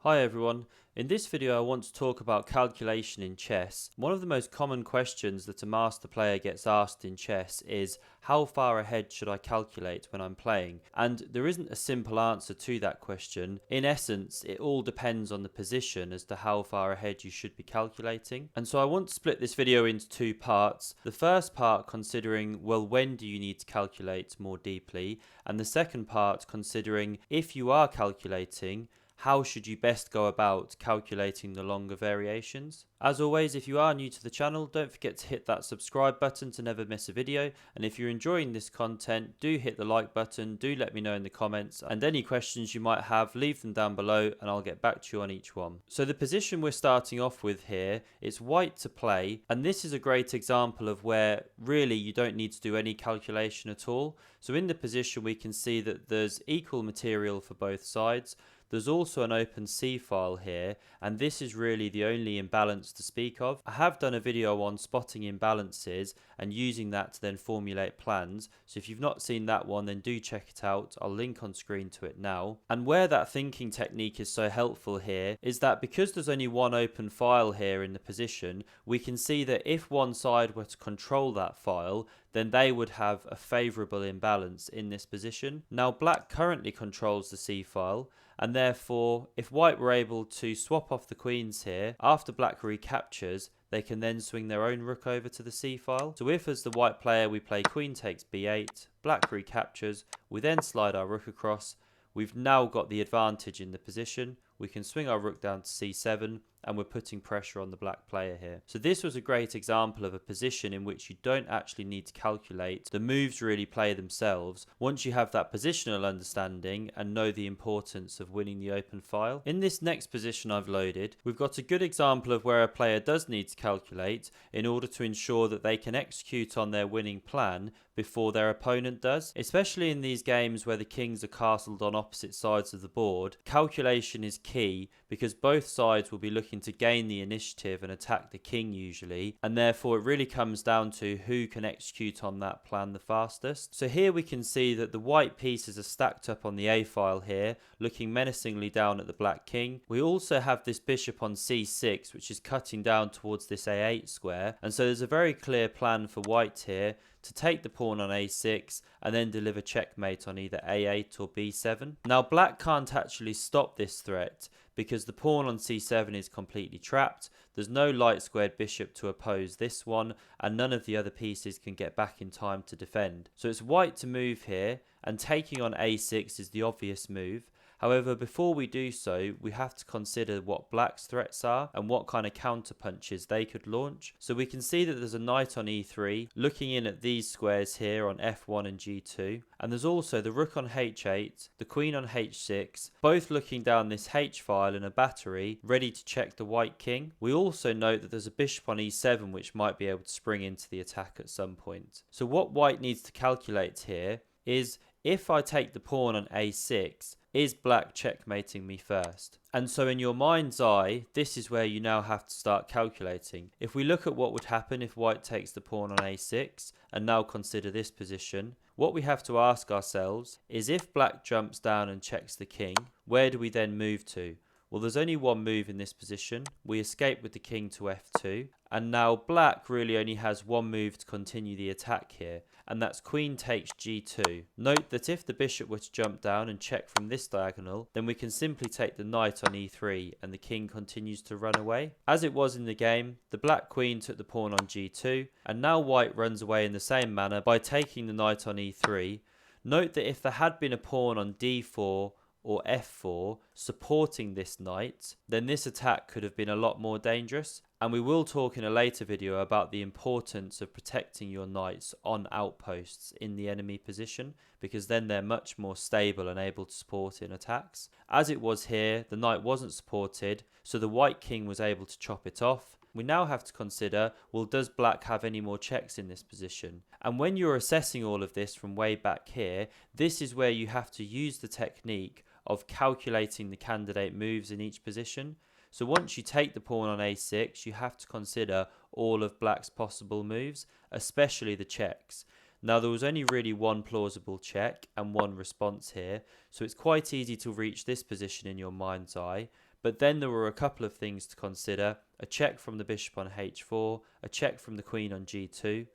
Hi everyone, in this video I want to talk about calculation in chess. One of the most common questions that a master player gets asked in chess is how far ahead should I calculate when I'm playing? And there isn't a simple answer to that question. In essence, it all depends on the position as to how far ahead you should be calculating. And so I want to split this video into two parts. The first part considering, well, when do you need to calculate more deeply? And the second part considering if you are calculating, how should you best go about calculating the longer variations? As always, if you are new to the channel, don't forget to hit that subscribe button to never miss a video. And if you're enjoying this content, do hit the like button, do let me know in the comments, and any questions you might have, leave them down below and I'll get back to you on each one. So the position we're starting off with here is white to play, and this is a great example of where really you don't need to do any calculation at all. So in the position we can see that there's equal material for both sides. There's also an open C file here, and this is really the only imbalance to speak of. I have done a video on spotting imbalances and using that to then formulate plans, so if you've not seen that one then do check it out. I'll link on screen to it now. And where that thinking technique is so helpful here is that because there's only one open file here in the position, we can see that if one side were to control that file, then they would have a favourable imbalance in this position. Now black currently controls the C file, and therefore if white were able to swap off the queens here, after black recaptures, they can then swing their own rook over to the C file. So if as the white player we play queen takes b8, black recaptures, we then slide our rook across, we've now got the advantage in the position. We can swing our rook down to c7, and we're putting pressure on the black player here. So this was a great example of a position in which you don't actually need to calculate. The moves really play themselves once you have that positional understanding and know the importance of winning the open file. In this next position I've loaded, we've got a good example of where a player does need to calculate in order to ensure that they can execute on their winning plan before their opponent does. Especially in these games where the kings are castled on opposite sides of the board, calculation is key because both sides will be looking to gain the initiative and attack the king usually, and therefore it really comes down to who can execute on that plan the fastest. So here we can see that the white pieces are stacked up on the A file here, looking menacingly down at the black king. We also have this bishop on c6 which is cutting down towards this a8 square, and so there's a very clear plan for white here to take the pawn on a6 and then deliver checkmate on either a8 or b7. Now black can't actually stop this threat because the pawn on c7 is completely trapped. There's no light squared bishop to oppose this one, and none of the other pieces can get back in time to defend. So it's white to move here, and taking on a6 is the obvious move. However, before we do so, we have to consider what black's threats are and what kind of counter punches they could launch. So we can see that there's a knight on e3, looking in at these squares here on f1 and g2. And there's also the rook on h8, the queen on h6, both looking down this h file in a battery, ready to check the white king. We also note that there's a bishop on e7 which might be able to spring into the attack at some point. So what white needs to calculate here is, if I take the pawn on a6, is black checkmating me first? And so in your mind's eye, this is where you now have to start calculating. If we look at what would happen if white takes the pawn on a6 and now consider this position, what we have to ask ourselves is, if black jumps down and checks the king, where do we then move to? Well, there's only one move in this position. We escape with the king to f2, and now black really only has one move to continue the attack here, and that's queen takes g2. Note that if the bishop were to jump down and check from this diagonal, then we can simply take the knight on e3 and the king continues to run away. As it was in the game, the black queen took the pawn on g2, and now white runs away in the same manner by taking the knight on e3. Note that if there had been a pawn on d4 or f4 supporting this knight, then this attack could have been a lot more dangerous. And we will talk in a later video about the importance of protecting your knights on outposts in the enemy position, because then they're much more stable and able to support in attacks. As it was here, the knight wasn't supported, so the white king was able to chop it off. We now have to consider, well, does black have any more checks in this position? And when you're assessing all of this from way back here, this is where you have to use the technique of calculating the candidate moves in each position. So once you take the pawn on a6, you have to consider all of black's possible moves, especially the checks. Now there was only really one plausible check and one response here, so it's quite easy to reach this position in your mind's eye. But then there were a couple of things to consider: a check from the bishop on h4, a check from the queen on g2.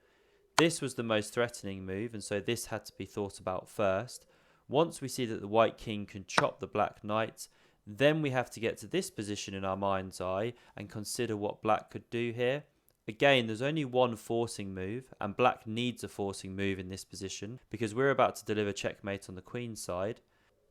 This was the most threatening move, and so this had to be thought about first. Once we see that the white king can chop the black knight, then we have to get to this position in our mind's eye and consider what black could do here. Again, there's only one forcing move, and black needs a forcing move in this position because we're about to deliver checkmate on the queen's side.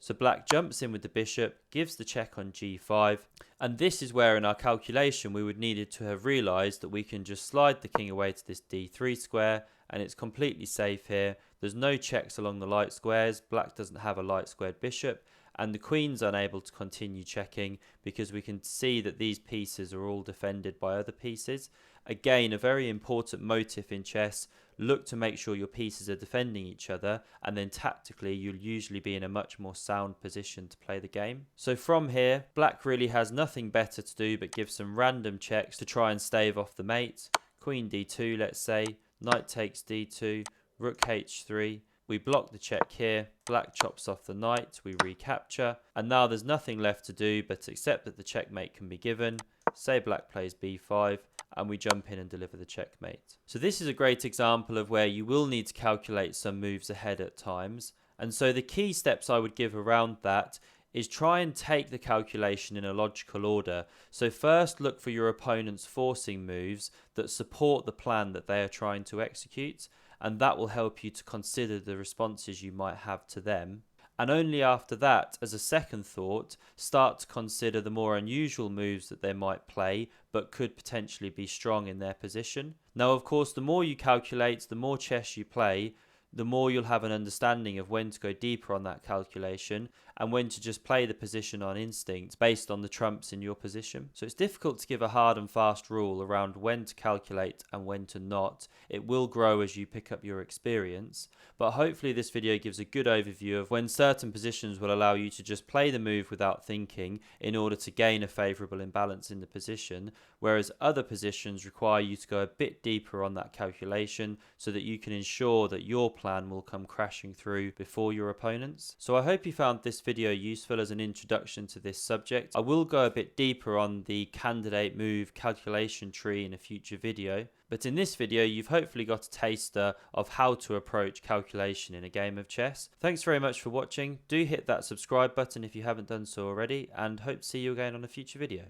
So black jumps in with the bishop, gives the check on g5, and this is where in our calculation we would needed to have realised that we can just slide the king away to this d3 square, and it's completely safe here. There's no checks along the light squares, black doesn't have a light squared bishop, and the queen's unable to continue checking because we can see that these pieces are all defended by other pieces. Again, a very important motif in chess: look to make sure your pieces are defending each other, and then tactically you'll usually be in a much more sound position to play the game. So from here, black really has nothing better to do but give some random checks to try and stave off the mate. Queen d2, let's say, knight takes d2, rook h3. We block the check here, black chops off the knight, we recapture, and now there's nothing left to do but accept that the checkmate can be given. Say black plays b5, and we jump in and deliver the checkmate. So this is a great example of where you will need to calculate some moves ahead at times, and so the key steps I would give around that is try and take the calculation in a logical order. So first look for your opponent's forcing moves that support the plan that they are trying to execute, and that will help you to consider the responses you might have to them. And only after that, as a second thought, start to consider the more unusual moves that they might play but could potentially be strong in their position. Now, of course, the more you calculate, the more chess you play, the more you'll have an understanding of when to go deeper on that calculation and when to just play the position on instinct based on the trumps in your position. So it's difficult to give a hard and fast rule around when to calculate and when to not. It will grow as you pick up your experience, but hopefully this video gives a good overview of when certain positions will allow you to just play the move without thinking in order to gain a favourable imbalance in the position, whereas other positions require you to go a bit deeper on that calculation so that you can ensure that your plan will come crashing through before your opponents. So I hope you found this video useful as an introduction to this subject. I will go a bit deeper on the candidate move calculation tree in a future video, but in this video you've hopefully got a taster of how to approach calculation in a game of chess. Thanks very much for watching. Do hit that subscribe button if you haven't done so already, and hope to see you again on a future video.